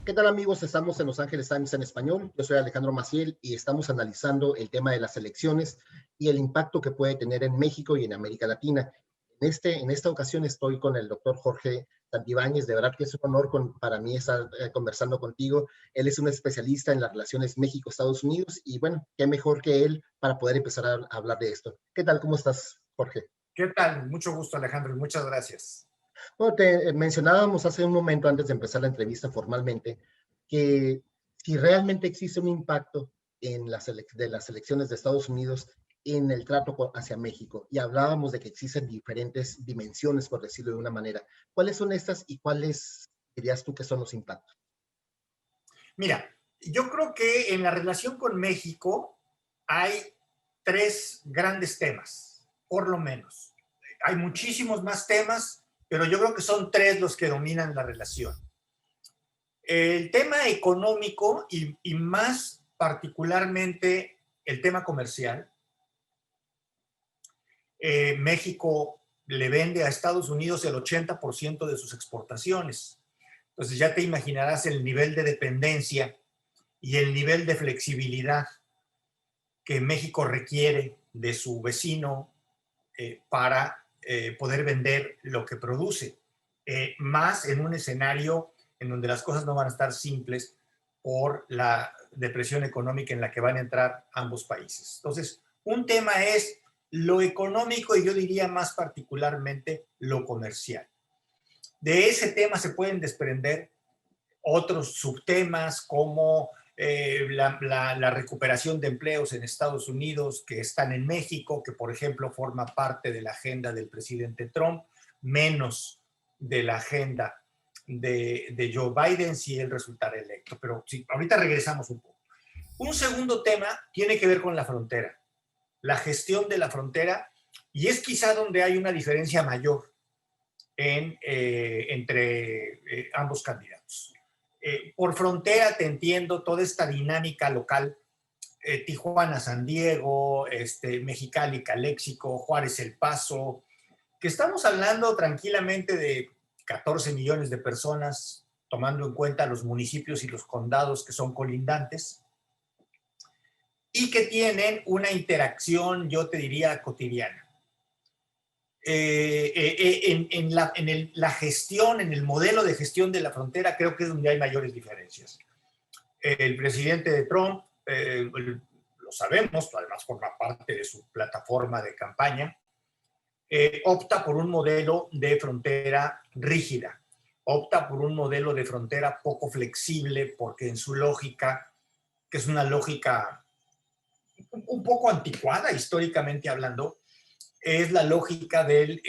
¿Qué tal amigos? Estamos en Los Ángeles Times en español. Yo soy Alejandro Maciel y estamos analizando el tema de las elecciones y el impacto que puede tener en México y en América Latina. En esta ocasión estoy con el doctor Jorge Santibáñez. De verdad que es un honor para mí estar conversando contigo. Él es un especialista en las relaciones México-Estados Unidos y bueno, qué mejor que él para poder empezar a hablar de esto. ¿Qué tal? ¿Cómo estás, Jorge? ¿Qué tal? Mucho gusto, Alejandro, y muchas gracias. Bueno, te mencionábamos hace un momento antes de empezar la entrevista formalmente que si realmente existe un impacto de las elecciones de Estados Unidos en el trato hacia México y hablábamos de que existen diferentes dimensiones, por decirlo de una manera. ¿Cuáles son estas y cuáles dirías tú que son los impactos? Mira, yo creo que en la relación con México hay tres grandes temas, por lo menos. Hay muchísimos más temas, pero yo creo que son tres los que dominan la relación. El tema económico y más particularmente el tema comercial. México le vende a Estados Unidos el 80% de sus exportaciones. Entonces ya te imaginarás el nivel de dependencia y el nivel de flexibilidad que México requiere de su vecino para poder vender lo que produce, más en un escenario en donde las cosas no van a estar simples por la depresión económica en la que van a entrar ambos países. Entonces, un tema es lo económico y yo diría más particularmente lo comercial. De ese tema se pueden desprender otros subtemas como la recuperación de empleos en Estados Unidos que están en México, que por ejemplo forma parte de la agenda del presidente Trump, menos de la agenda de Joe Biden si él resultara electo. Pero sí, ahorita regresamos un poco. Un segundo tema tiene que ver con la frontera, la gestión de la frontera, y es quizá donde hay una diferencia mayor entre ambos candidatos. Por frontera te entiendo toda esta dinámica local, Tijuana, San Diego, Mexicali, Caléxico, Juárez, El Paso, que estamos hablando tranquilamente de 14 millones de personas, tomando en cuenta los municipios y los condados que son colindantes, y que tienen una interacción, yo te diría, cotidiana. La gestión, en el modelo de gestión de la frontera, creo que es donde hay mayores diferencias. El presidente de Trump, lo sabemos, además forma parte de su plataforma de campaña, opta por un modelo de frontera rígida, opta por un modelo de frontera poco flexible, porque en su lógica, que es una lógica un poco anticuada históricamente hablando, es la lógica del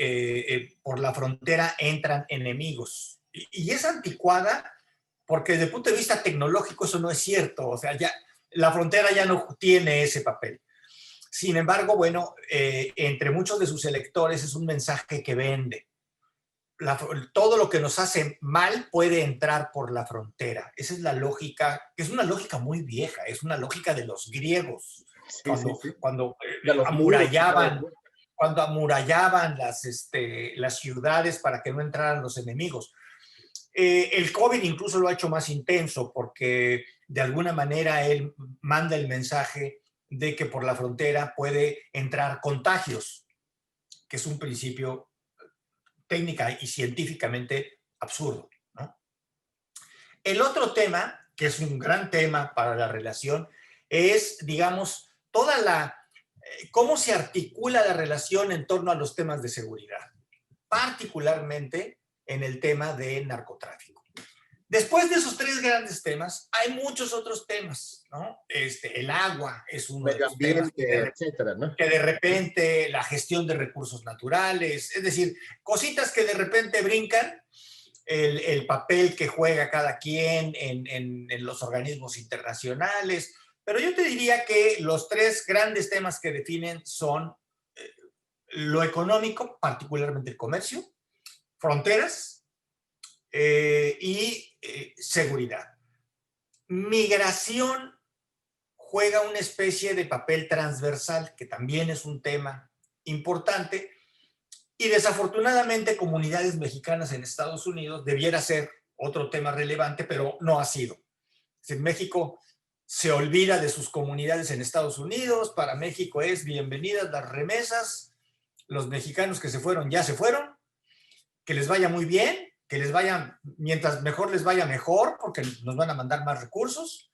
por la frontera entran enemigos. Y es anticuada porque desde el punto de vista tecnológico eso no es cierto. O sea, ya la frontera ya no tiene ese papel. Sin embargo, bueno, entre muchos de sus electores es un mensaje que vende. Todo lo que nos hace mal puede entrar por la frontera. Esa es la lógica, que es una lógica muy vieja, es una lógica de los griegos, Sí, sí, cuando, sí. cuando De los muros y todo amurallaban eso. cuando amurallaban las ciudades para que no entraran los enemigos. El COVID incluso lo ha hecho más intenso porque de alguna manera él manda el mensaje de que por la frontera puede entrar contagios, que es un principio técnica y científicamente absurdo, ¿no? El otro tema, que es un gran tema para la relación, es, digamos, cómo se articula la relación en torno a los temas de seguridad, particularmente en el tema de narcotráfico. Después de esos tres grandes temas, hay muchos otros temas, ¿no? El agua es uno de Medio los temas ambiente, etcétera, ¿no? que de repente la gestión de recursos naturales, es decir, cositas que de repente brincan, el papel que juega cada quien en los organismos internacionales, pero yo te diría que los tres grandes temas que definen son lo económico, particularmente el comercio, fronteras y seguridad. Migración juega una especie de papel transversal, que también es un tema importante, y desafortunadamente comunidades mexicanas en Estados Unidos debiera ser otro tema relevante, pero no ha sido. Es decir, México se olvida de sus comunidades en Estados Unidos. Para México es bienvenidas las remesas. Los mexicanos que se fueron ya se fueron. Que les vaya muy bien, que les vaya, mientras mejor les vaya mejor, porque nos van a mandar más recursos,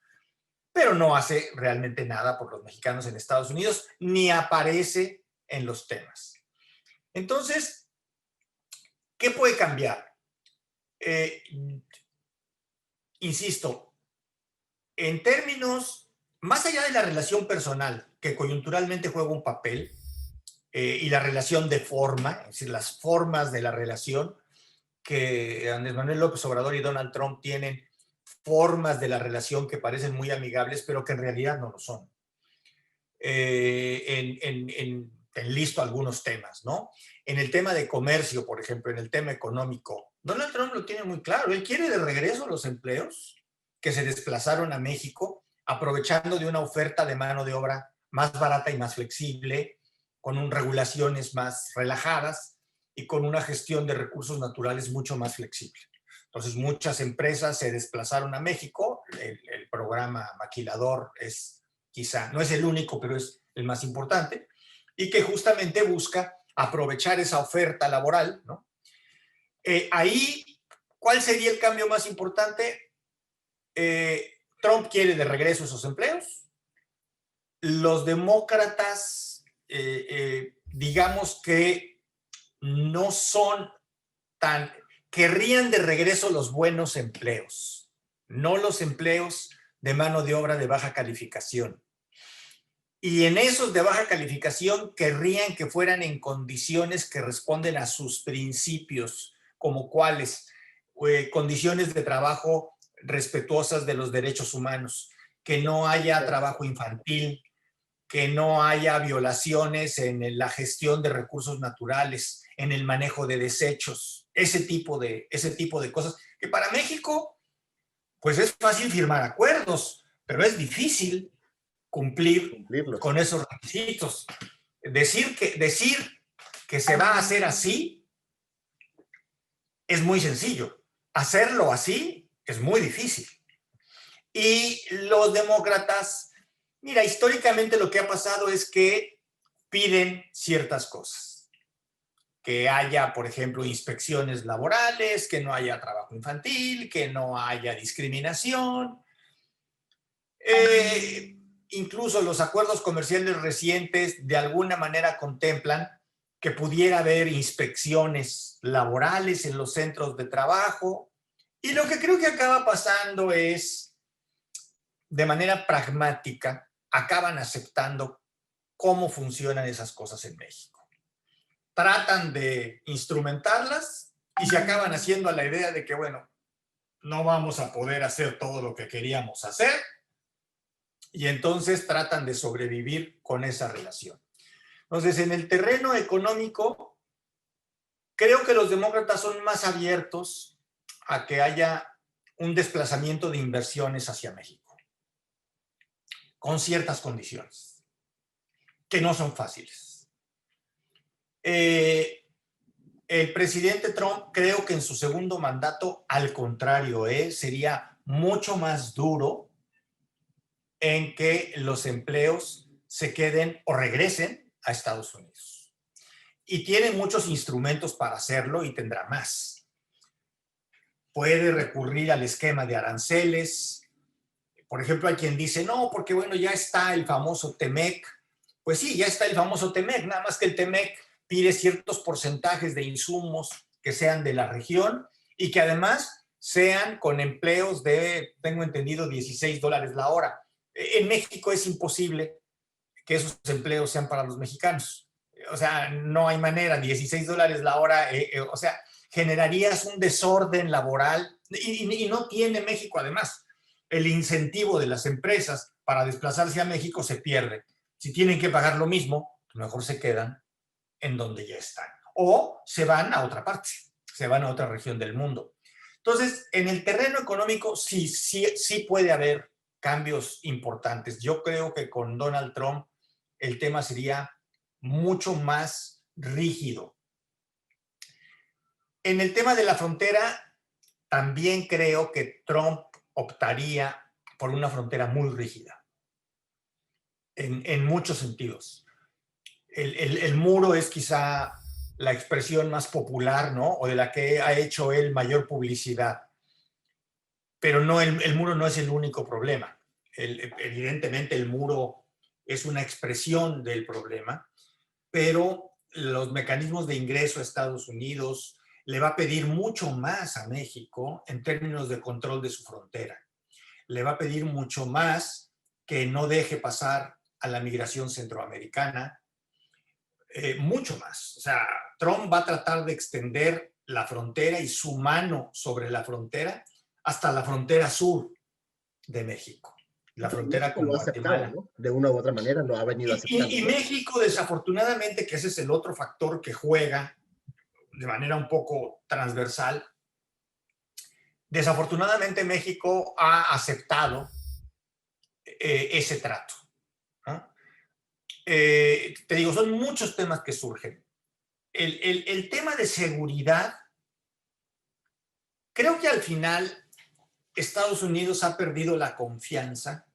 pero no hace realmente nada por los mexicanos en Estados Unidos, ni aparece en los temas. Entonces, ¿qué puede cambiar? Insisto, en términos, más allá de la relación personal, que coyunturalmente juega un papel, y la relación de forma, es decir, las formas de la relación, que Andrés Manuel López Obrador y Donald Trump tienen formas de la relación que parecen muy amigables, pero que en realidad no lo son. Listo algunos temas, ¿no? En el tema de comercio, por ejemplo, en el tema económico, Donald Trump lo tiene muy claro. Él quiere de regreso los empleos que se desplazaron a México, aprovechando de una oferta de mano de obra más barata y más flexible, con regulaciones más relajadas y con una gestión de recursos naturales mucho más flexible. Entonces, muchas empresas se desplazaron a México. El programa Maquilador es quizá, no es el único, pero es el más importante, y que justamente busca aprovechar esa oferta laboral, ¿no? Ahí, ¿cuál sería el cambio más importante? Trump quiere de regreso esos empleos. Los demócratas, digamos que no son tan, querrían de regreso los buenos empleos, no los empleos de mano de obra de baja calificación. Y en esos de baja calificación querrían que fueran en condiciones que responden a sus principios, como cuáles, condiciones de trabajo respetuosas de los derechos humanos, que no haya trabajo infantil, que no haya violaciones en la gestión de recursos naturales, en el manejo de desechos, ese tipo de cosas, que para México, pues es fácil firmar acuerdos, pero es difícil cumplirlos con esos requisitos. Decir que se va a hacer así es muy sencillo. Hacerlo así es muy difícil. Y los demócratas, mira, históricamente lo que ha pasado es que piden ciertas cosas. Que haya, por ejemplo, inspecciones laborales, que no haya trabajo infantil, que no haya discriminación. Incluso los acuerdos comerciales recientes de alguna manera contemplan que pudiera haber inspecciones laborales en los centros de trabajo. Y lo que creo que acaba pasando es, de manera pragmática, acaban aceptando cómo funcionan esas cosas en México. Tratan de instrumentarlas y se acaban haciendo a la idea de que, bueno, no vamos a poder hacer todo lo que queríamos hacer, y entonces tratan de sobrevivir con esa relación. Entonces, en el terreno económico, creo que los demócratas son más abiertos a que haya un desplazamiento de inversiones hacia México, con ciertas condiciones, que no son fáciles. El presidente Trump, creo que en su segundo mandato, al contrario, sería mucho más duro en que los empleos se queden o regresen a Estados Unidos. Y tiene muchos instrumentos para hacerlo y tendrá más. Puede recurrir al esquema de aranceles. Por ejemplo, hay quien dice, no, porque bueno, ya está el famoso TEMEC. Pues sí, ya está el famoso TEMEC, nada más que el TEMEC pide ciertos porcentajes de insumos que sean de la región y que además sean con empleos de, tengo entendido, $16 la hora. En México es imposible que esos empleos sean para los mexicanos. O sea, no hay manera, $16 la hora, o sea, generarías un desorden laboral y no tiene México además. El incentivo de las empresas para desplazarse a México se pierde. Si tienen que pagar lo mismo, mejor se quedan en donde ya están. O se van a otra parte, se van a otra región del mundo. Entonces, en el terreno económico sí puede haber cambios importantes. Yo creo que con Donald Trump el tema sería mucho más rígido. En el tema de la frontera, también creo que Trump optaría por una frontera muy rígida, en muchos sentidos. El muro es quizá la expresión más popular, ¿no? O de la que ha hecho él mayor publicidad. Pero no, el muro no es el único problema. Evidentemente el muro es una expresión del problema, pero los mecanismos de ingreso a Estados Unidos le va a pedir mucho más a México en términos de control de su frontera. Le va a pedir mucho más que no deje pasar a la migración centroamericana, mucho más. O sea, Trump va a tratar de extender la frontera y su mano sobre la frontera hasta la frontera sur de México, la frontera México con lo ha aceptado, Guatemala. ¿no? De una u otra manera lo ha venido aceptando, Y ¿no? México, desafortunadamente, que ese es el otro factor que juega de manera un poco transversal, desafortunadamente México ha aceptado ese trato, ¿no? Te digo, son muchos temas que surgen. El tema de seguridad, creo que al final Estados Unidos ha perdido la confianza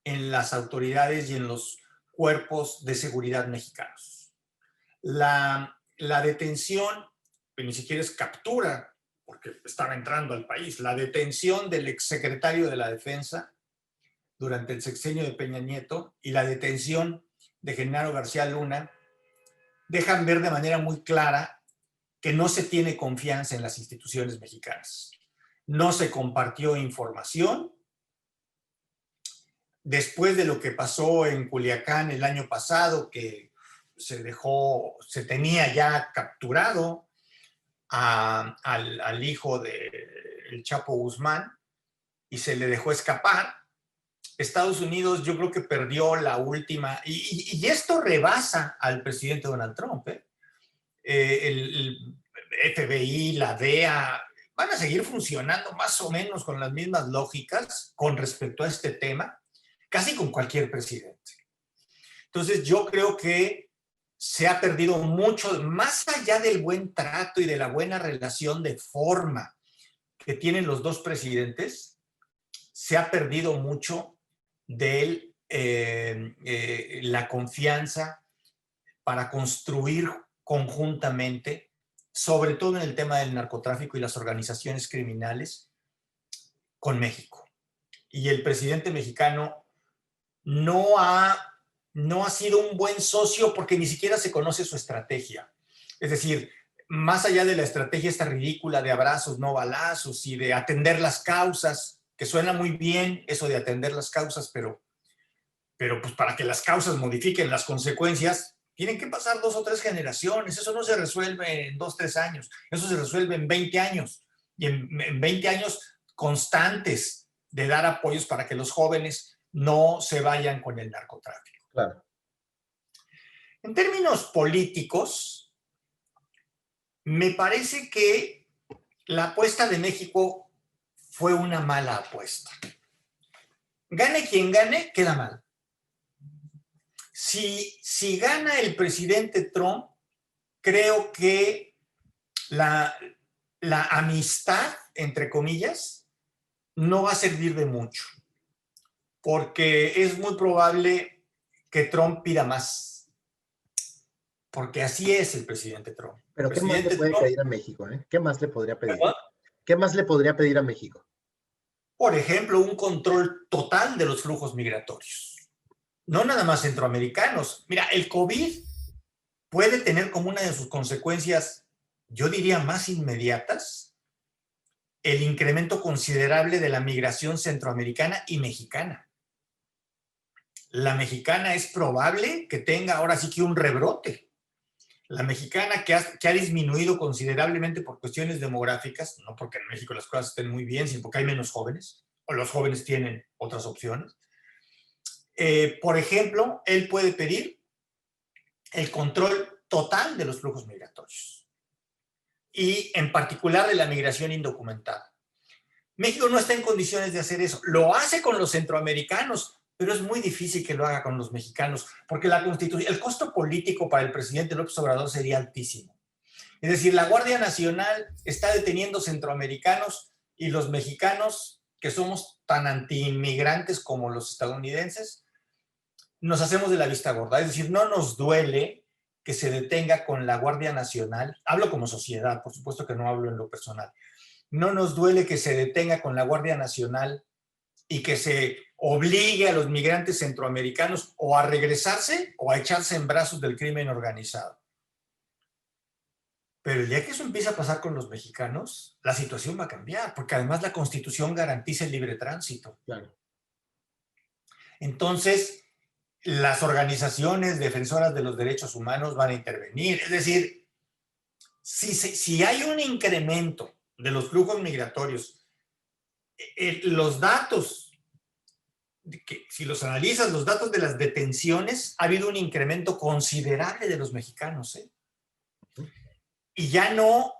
en las autoridades y en los cuerpos de seguridad mexicanos. La detención, que ni siquiera es captura, porque estaba entrando al país, la detención del exsecretario de la Defensa durante el sexenio de Peña Nieto y la detención de Genaro García Luna dejan ver de manera muy clara que no se tiene confianza en las instituciones mexicanas. No se compartió información. Después de lo que pasó en Culiacán el año pasado, que se tenía ya capturado al hijo del Chapo Guzmán y se le dejó escapar, Estados Unidos yo creo que perdió la última, y esto rebasa al presidente Donald Trump, el FBI, la DEA, van a seguir funcionando más o menos con las mismas lógicas con respecto a este tema, casi con cualquier presidente. Entonces yo creo que se ha perdido mucho, más allá del buen trato y de la buena relación de forma que tienen los dos presidentes, se ha perdido mucho de la confianza para construir conjuntamente, sobre todo en el tema del narcotráfico y las organizaciones criminales, con México. Y el presidente mexicano no ha sido un buen socio porque ni siquiera se conoce su estrategia. Es decir, más allá de la estrategia esta ridícula de abrazos, no balazos y de atender las causas, que suena muy bien eso de atender las causas, pero pues para que las causas modifiquen las consecuencias, tienen que pasar 2 o 3 generaciones. Eso no se resuelve en 2 o 3 años. Eso se resuelve en 20 años. Y en 20 años constantes de dar apoyos para que los jóvenes no se vayan con el narcotráfico. Claro. En términos políticos, me parece que la apuesta de México fue una mala apuesta. Gane quien gane, queda mal. Si gana el presidente Trump, creo que la amistad, entre comillas, no va a servir de mucho, porque es muy probable que Trump pida más, porque así es el presidente Trump. Pero ¿qué más le puede pedir a México? ¿Qué más le podría pedir? ¿Perdón? ¿Qué más le podría pedir a México? Por ejemplo, un control total de los flujos migratorios. No nada más centroamericanos. Mira, el COVID puede tener como una de sus consecuencias, yo diría más inmediatas, el incremento considerable de la migración centroamericana y mexicana. La mexicana es probable que tenga ahora sí que un rebrote. La mexicana que ha disminuido considerablemente por cuestiones demográficas, no porque en México las cosas estén muy bien, sino porque hay menos jóvenes, o los jóvenes tienen otras opciones. Por ejemplo, él puede pedir el control total de los flujos migratorios y en particular de la migración indocumentada. México no está en condiciones de hacer eso. Lo hace con los centroamericanos, pero es muy difícil que lo haga con los mexicanos, porque la Constitución, el costo político para el presidente López Obrador sería altísimo. Es decir, la Guardia Nacional está deteniendo centroamericanos y los mexicanos, que somos tan anti-inmigrantes como los estadounidenses, nos hacemos de la vista gorda. Es decir, no nos duele que se detenga con la Guardia Nacional. Hablo como sociedad, por supuesto que no hablo en lo personal. No nos duele que se detenga con la Guardia Nacional y que se obligue a los migrantes centroamericanos o a regresarse o a echarse en brazos del crimen organizado. Pero el día que eso empiece a pasar con los mexicanos, la situación va a cambiar, porque además la Constitución garantiza el libre tránsito. Claro. Entonces, las organizaciones defensoras de los derechos humanos van a intervenir. Es decir, si hay un incremento de los flujos migratorios, los datos, si los analizas, los datos de las detenciones, ha habido un incremento considerable de los mexicanos, ¿eh? Y ya no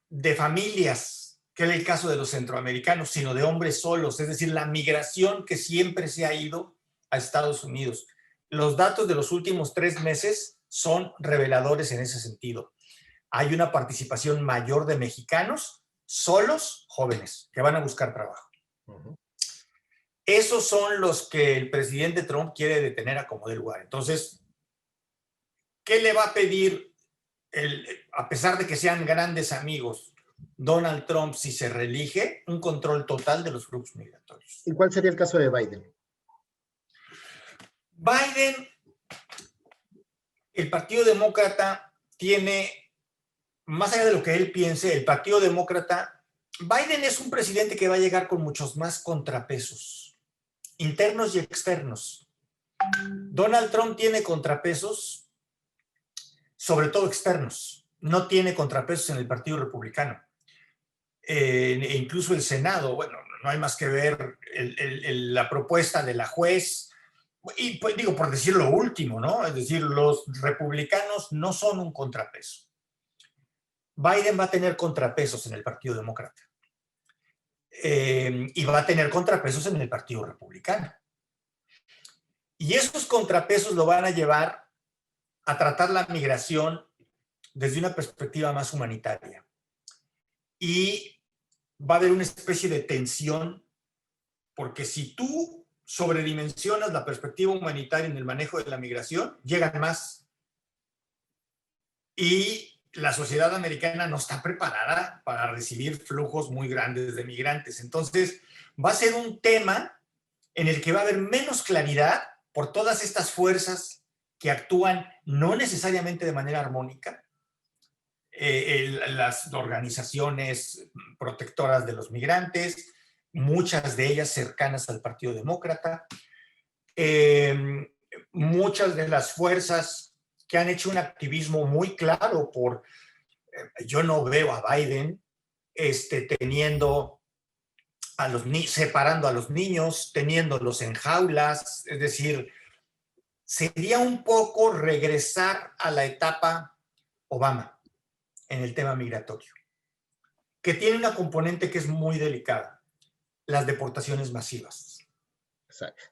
de familias, que era el caso de los centroamericanos, sino de hombres solos, es decir, la migración que siempre se ha ido a Estados Unidos. Los datos de los últimos 3 meses son reveladores en ese sentido. Hay una participación mayor de mexicanos solos, jóvenes, que van a buscar trabajo. Esos son los que el presidente Trump quiere detener a como dé lugar. Entonces, ¿qué le va a pedir, a pesar de que sean grandes amigos, Donald Trump si se reelige? Un control total de los flujos migratorios. ¿Y cuál sería el caso de Biden? Biden, el Partido Demócrata tiene, más allá de lo que él piense, el Partido Demócrata, Biden es un presidente que va a llegar con muchos más contrapesos, internos y externos. Donald Trump tiene contrapesos, sobre todo externos. No tiene contrapesos en el Partido Republicano. E incluso el Senado, bueno, no hay más que ver la propuesta de la juez. Y pues digo, por decir lo último, ¿no? Es decir, los republicanos no son un contrapeso. Biden va a tener contrapesos en el Partido Demócrata. Y va a tener contrapesos en el Partido Republicano. Y esos contrapesos lo van a llevar a tratar la migración desde una perspectiva más humanitaria. Y va a haber una especie de tensión, porque si tú sobredimensionas la perspectiva humanitaria en el manejo de la migración, llegan más. Y la sociedad americana no está preparada para recibir flujos muy grandes de migrantes. Entonces, va a ser un tema en el que va a haber menos claridad por todas estas fuerzas que actúan no necesariamente de manera armónica. Las organizaciones protectoras de los migrantes, muchas de ellas cercanas al Partido Demócrata, muchas de las fuerzas que han hecho un activismo muy claro por, yo no veo a Biden teniendo a los separando a los niños, teniéndolos en jaulas, es decir, sería un poco regresar a la etapa Obama en el tema migratorio, que tiene una componente que es muy delicada: las deportaciones masivas.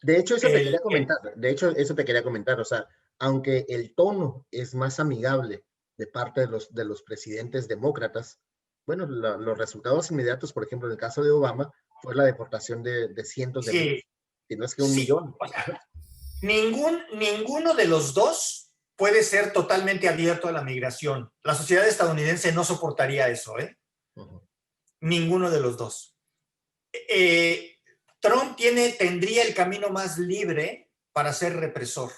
De hecho, eso te quería comentar. O sea, aunque el tono es más amigable de parte de los presidentes demócratas, bueno, los resultados inmediatos, por ejemplo, en el caso de Obama, fue la deportación de cientos de miles, si no es que 1 millón. O sea, ninguno de los dos puede ser totalmente abierto a la migración. La sociedad estadounidense no soportaría eso, ¿eh? Ninguno de los dos. Trump tendría el camino más libre para ser represor,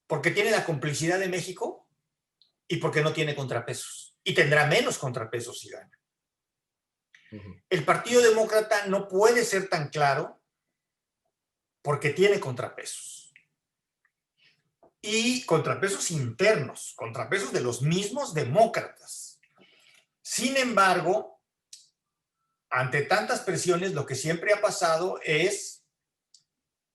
porque tiene la complicidad de México y porque no tiene contrapesos. Y tendrá menos contrapesos si gana. El Partido Demócrata no puede ser tan claro porque tiene contrapesos. Y contrapesos internos, contrapesos de los mismos demócratas. Sin embargo, ante tantas presiones, lo que siempre ha pasado es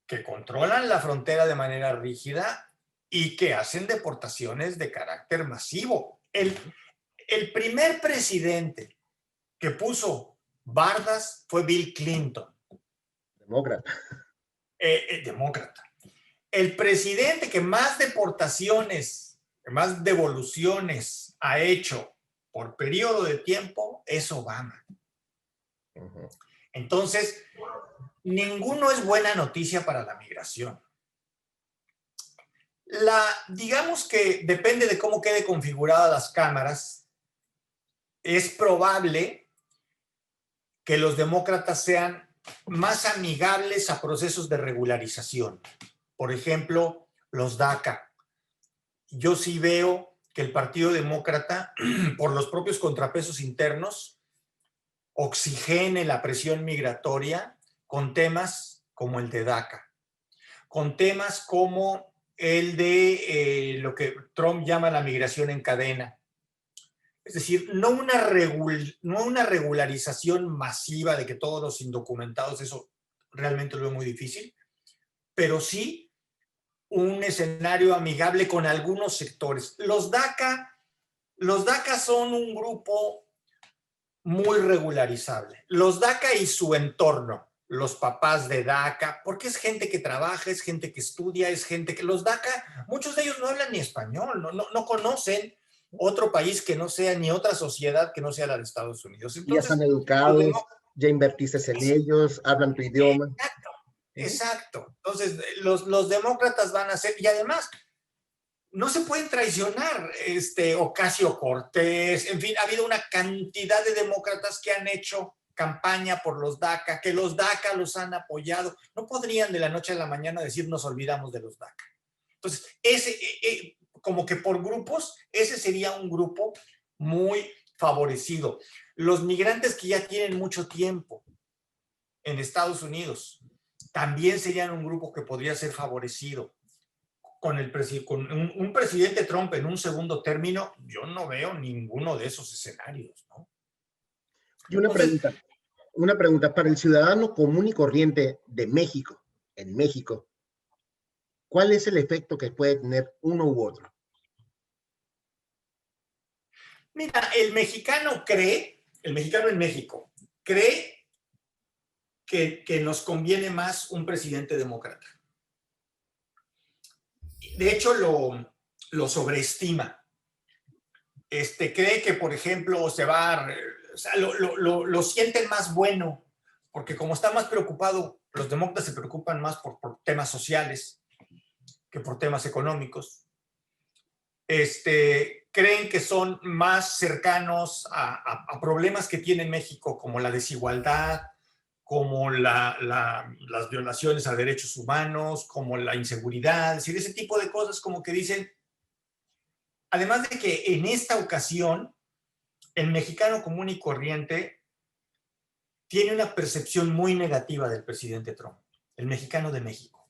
que controlan la frontera de manera rígida y que hacen deportaciones de carácter masivo. El primer presidente que puso bardas fue Bill Clinton. Demócrata. Demócrata. El presidente que más deportaciones, que más devoluciones ha hecho por periodo de tiempo es Obama. Ujú. Entonces, ninguno es buena noticia para la migración. Digamos que depende de cómo quede configuradas las cámaras, es probable que los demócratas sean más amigables a procesos de regularización. Por ejemplo, los DACA. Yo sí veo que el Partido Demócrata, por los propios contrapesos internos, oxigene la presión migratoria con temas como el de DACA, con temas como el de lo que Trump llama la migración en cadena. Es decir, no una regularización masiva de que todos los indocumentados, eso realmente lo veo muy difícil, pero sí un escenario amigable con algunos sectores. Los DACA son un grupo muy regularizable. Los DACA y su entorno, los papás de DACA, porque es gente que trabaja, es gente que estudia, es gente que... Los DACA, muchos de ellos no hablan ni español, no conocen otro país que no sea, ni otra sociedad que no sea la de Estados Unidos. Y ya Entonces, están educados, ya invertiste en ellos, hablan tu idioma. exacto, Ujú. exacto. Entonces, los demócratas van a ser, y además, no se pueden traicionar, Ocasio-Cortez, en fin, ha habido una cantidad de demócratas que han hecho campaña por los DACA, que los DACA los han apoyado. No podrían de la noche a la mañana decir nos olvidamos de los DACA. Entonces, como que por grupos, ese sería un grupo muy favorecido. Los migrantes que ya tienen mucho tiempo en Estados Unidos también serían un grupo que podría ser favorecido. Con un presidente Trump en un segundo término, yo no veo ninguno de esos escenarios, ¿no? Y Entonces, una pregunta para el ciudadano común y corriente de México, en México, ¿cuál es el efecto que puede tener uno u otro? mira, el mexicano en México, cree que nos conviene más un presidente demócrata. De hecho, lo sobreestima. Cree que, por ejemplo, o sea, lo sienten más bueno, porque como está más preocupado, los demócratas se preocupan más por temas sociales que por temas económicos. Creen que son más cercanos a problemas que tiene México, como la desigualdad, como las violaciones a derechos humanos, como la inseguridad, es decir, ese tipo de cosas como que dicen, además de que en esta ocasión el mexicano común y corriente tiene una percepción muy negativa del presidente Trump, el mexicano de México.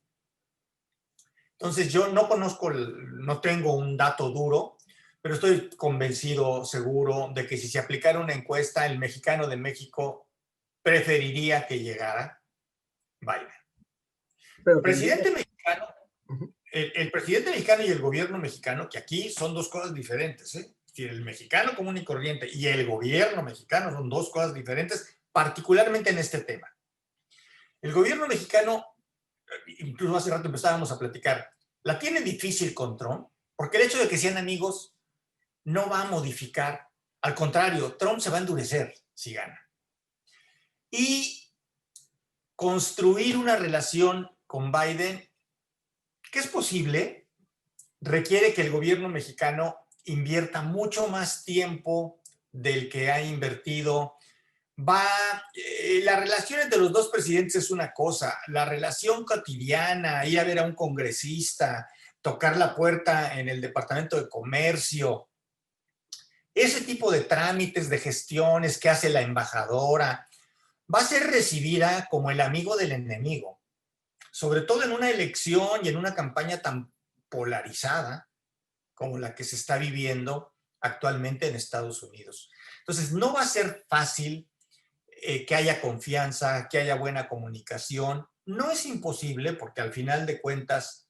Entonces yo no tengo un dato duro, pero estoy convencido, seguro, de que si se aplicara una encuesta, el mexicano de México preferiría que llegara Biden. Pero también, Presidente mexicano, ujú, el presidente mexicano y el gobierno mexicano, que aquí son dos cosas diferentes, ¿eh? Es decir, el mexicano común y corriente y el gobierno mexicano son dos cosas diferentes, particularmente en este tema. El gobierno mexicano, incluso hace rato empezábamos a platicar, la tiene difícil con Trump, porque el hecho de que sean amigos no va a modificar, al contrario, Trump se va a endurecer si gana. Y construir una relación con Biden, que es posible, requiere que el gobierno mexicano invierta mucho más tiempo del que ha invertido. La relación entre los dos presidentes es una cosa, la relación cotidiana, ir a ver a un congresista, tocar la puerta en el Departamento de Comercio, ese tipo de trámites, de gestiones que hace la embajadora, va a ser recibida como el amigo del enemigo, sobre todo en una elección y en una campaña tan polarizada como la que se está viviendo actualmente en Estados Unidos. Entonces, no va a ser fácil que haya confianza, que haya buena comunicación. No es imposible porque al final de cuentas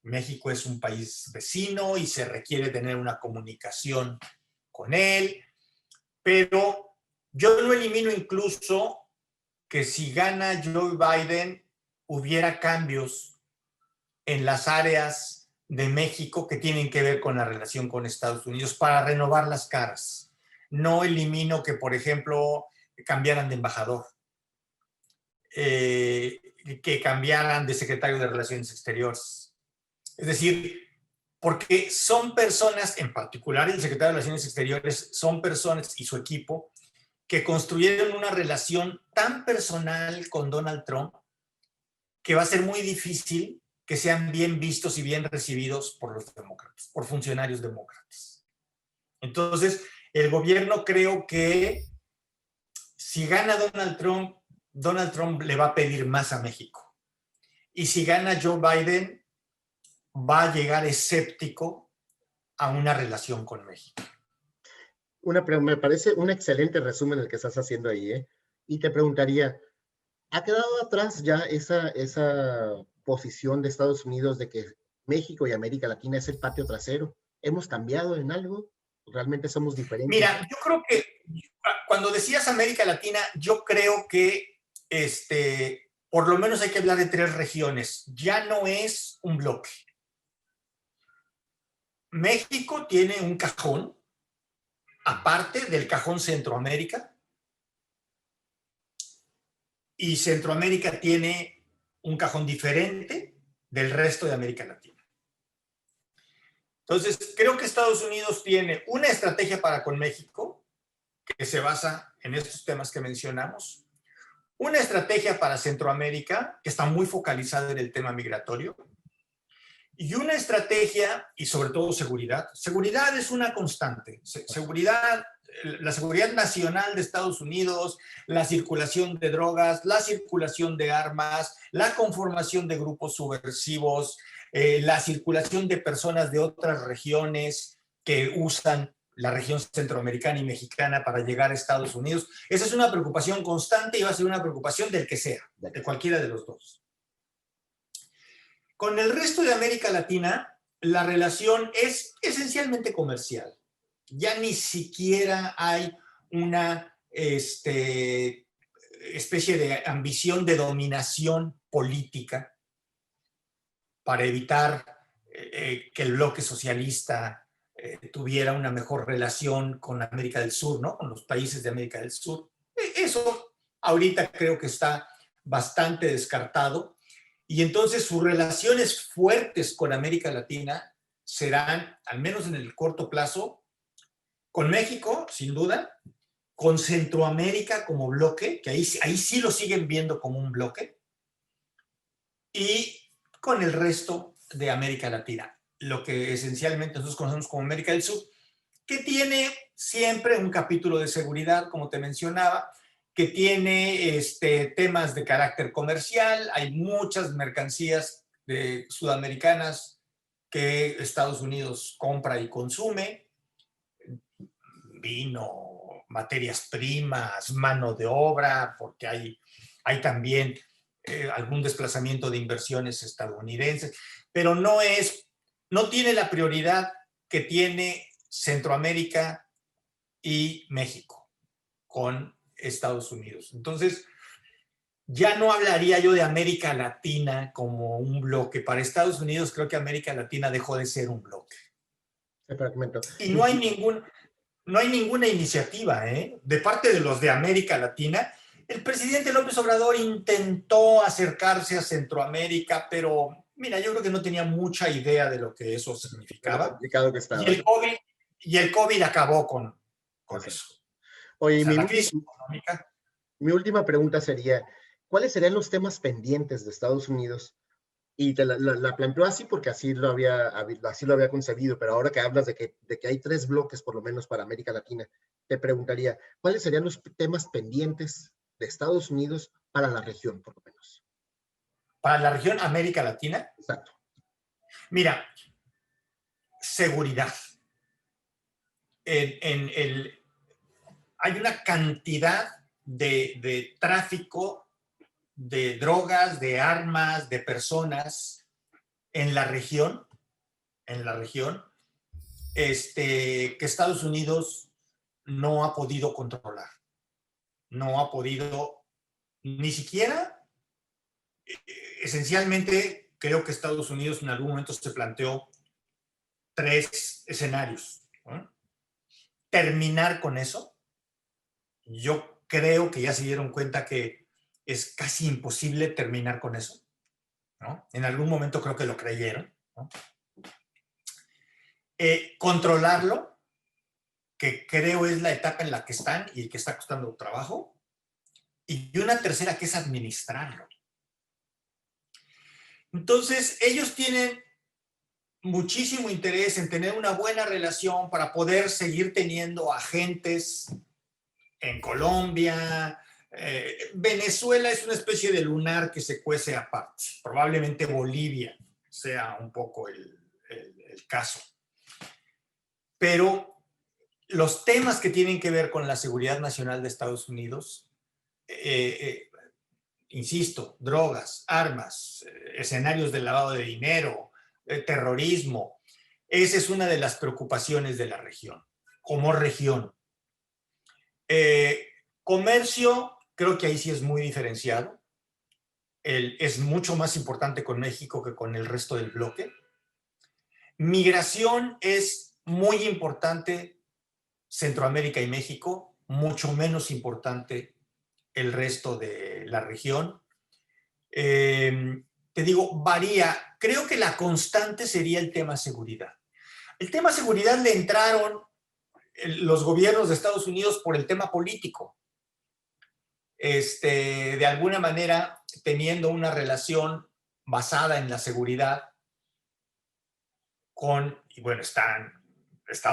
México es un país vecino y se requiere tener una comunicación con él, pero yo no elimino incluso que si gana Joe Biden hubiera cambios en las áreas de México que tienen que ver con la relación con Estados Unidos para renovar las caras. No elimino que, por ejemplo, cambiaran de embajador, que cambiaran de secretario de Relaciones Exteriores. Es decir, porque son personas, en particular el secretario de Relaciones Exteriores, son personas y su equipo que construyeron una relación tan personal con Donald Trump que va a ser muy difícil que sean bien vistos y bien recibidos por los demócratas, por funcionarios demócratas. Entonces, el gobierno, creo que si gana Donald Trump le va a pedir más a México. Y si gana Joe Biden, va a llegar escéptico a una relación con México. Me parece un excelente resumen el que estás haciendo ahí, ¿eh? Y te preguntaría, ¿ha quedado atrás ya esa posición de Estados Unidos de que México y América Latina es el patio trasero? ¿Hemos cambiado en algo? ¿Realmente somos diferentes? Mira, yo creo que cuando decías América Latina, yo creo que por lo menos hay que hablar de 3 regiones. Ya no es un bloque. México tiene un cajón, aparte del cajón Centroamérica, y Centroamérica tiene un cajón diferente del resto de América Latina. Entonces, creo que Estados Unidos tiene una estrategia para con México, que se basa en estos temas que mencionamos, una estrategia para Centroamérica, que está muy focalizada en el tema migratorio, y una estrategia, y sobre todo seguridad. Seguridad es una constante. Seguridad, la seguridad nacional de Estados Unidos, la circulación de drogas, la circulación de armas, la conformación de grupos subversivos, la circulación de personas de otras regiones que usan la región centroamericana y mexicana para llegar a Estados Unidos. Esa es una preocupación constante y va a ser una preocupación del que sea, de cualquiera de los dos. Con el resto de América Latina, la relación es esencialmente comercial. Ya ni siquiera hay una especie de ambición de dominación política para evitar que el bloque socialista tuviera una mejor relación con América del Sur, ¿no? Con los países de América del Sur. Eso ahorita creo que está bastante descartado. Y entonces sus relaciones fuertes con América Latina serán, al menos en el corto plazo, con México, sin duda, con Centroamérica como bloque, que ahí sí lo siguen viendo como un bloque, y con el resto de América Latina, lo que esencialmente nosotros conocemos como América del Sur, que tiene siempre un capítulo de seguridad, como te mencionaba, que tiene temas de carácter comercial. Hay muchas mercancías sudamericanas que Estados Unidos compra y consume, vino, materias primas, mano de obra, porque hay también algún desplazamiento de inversiones estadounidenses, pero no tiene la prioridad que tiene Centroamérica y México con Estados Unidos. Entonces, ya no hablaría yo de América Latina como un bloque. Para Estados Unidos creo que América Latina dejó de ser un bloque. Y no hay ninguna iniciativa de parte de los de América Latina. El presidente López Obrador intentó acercarse a Centroamérica, pero mira, yo creo que no tenía mucha idea de lo que eso significaba. Complicado que estaba. Y el COVID acabó con eso. Oye, o sea, la crisis económica. Mi última pregunta sería, ¿cuáles serían los temas pendientes de Estados Unidos? Y te la planteo así porque así lo había concebido, pero ahora que hablas de que hay 3 bloques por lo menos para América Latina, te preguntaría, ¿cuáles serían los temas pendientes de Estados Unidos para la región, por lo menos? ¿Para la región América Latina? Exacto. Mira, seguridad. Hay una cantidad de tráfico de drogas, de armas, de personas en la región, que Estados Unidos no ha podido controlar. No ha podido ni siquiera, esencialmente, creo que Estados Unidos en algún momento se planteó 3 escenarios. Terminar con eso. Yo creo que ya se dieron cuenta que es casi imposible terminar con eso, ¿no? En algún momento creo que lo creyeron, ¿no? Controlarlo, que creo es la etapa en la que están y que está costando trabajo. Y una tercera que es administrarlo. Entonces, ellos tienen muchísimo interés en tener una buena relación para poder seguir teniendo agentes en Colombia. Venezuela es una especie de lunar que se cuece aparte. Probablemente Bolivia sea un poco el caso. Pero los temas que tienen que ver con la seguridad nacional de Estados Unidos, insisto, drogas, armas, escenarios de lavado de dinero, terrorismo, esa es una de las preocupaciones de la región, como región. Comercio, creo que ahí sí es muy diferenciado. Es mucho más importante con México que con el resto del bloque. Migración es muy importante Centroamérica y México, mucho menos importante el resto de la región. Te digo, varía. Creo que la constante sería el tema seguridad. El tema seguridad le entraron los gobiernos de Estados Unidos por el tema político. De alguna manera, teniendo una relación basada en la seguridad con, y bueno, está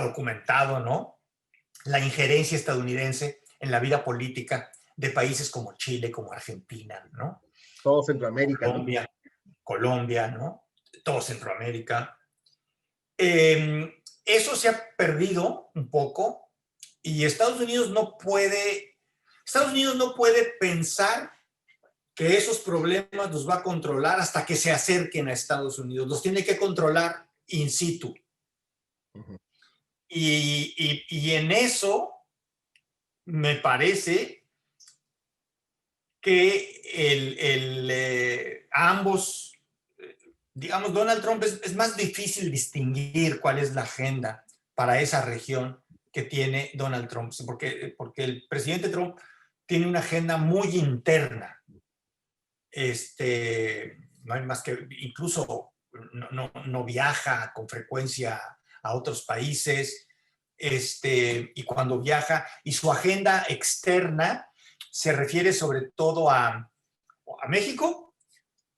documentado, ¿no? La injerencia estadounidense en la vida política de países como Chile, como Argentina, ¿no? Todo Centroamérica, Colombia, ¿no? Colombia, ¿no? Todo Centroamérica. Eso se ha perdido un poco y Estados Unidos no puede pensar que esos problemas los va a controlar hasta que se acerquen a Estados Unidos. Los tiene que controlar in situ. Uh-huh. Y en eso me parece que ambos, digamos, Donald Trump es más difícil distinguir cuál es la agenda para esa región que tiene Donald Trump, porque el presidente Trump tiene una agenda muy interna. No hay más que, incluso no viaja con frecuencia a otros países, y cuando viaja, y su agenda externa se refiere sobre todo a México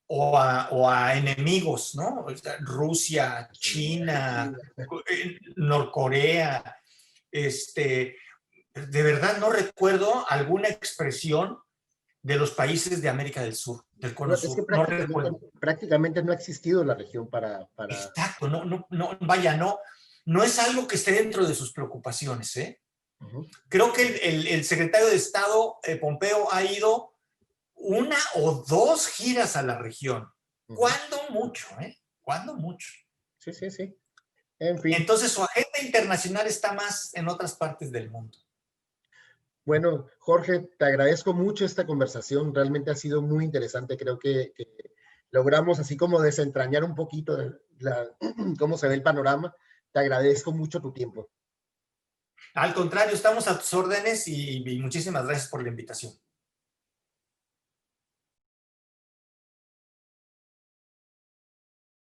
o a enemigos, ¿no? Rusia, China, Norcorea. De verdad no recuerdo alguna expresión de los países de América del Sur, del Cono Sur. Es que prácticamente no ha existido la región para... Exacto, vaya, no es algo que esté dentro de sus preocupaciones, ¿eh? Uh-huh. Creo que el secretario de Estado, Pompeo, ha ido una o dos giras a la región. Uh-huh. Cuando mucho, ¿eh? Cuando mucho. Sí, sí, sí. En fin. Entonces su agenda internacional está más en otras partes del mundo. Bueno, Jorge, te agradezco mucho esta conversación. Realmente ha sido muy interesante. Creo que logramos así como desentrañar un poquito de cómo se ve el panorama. Te agradezco mucho tu tiempo. Al contrario, estamos a tus órdenes y muchísimas gracias por la invitación.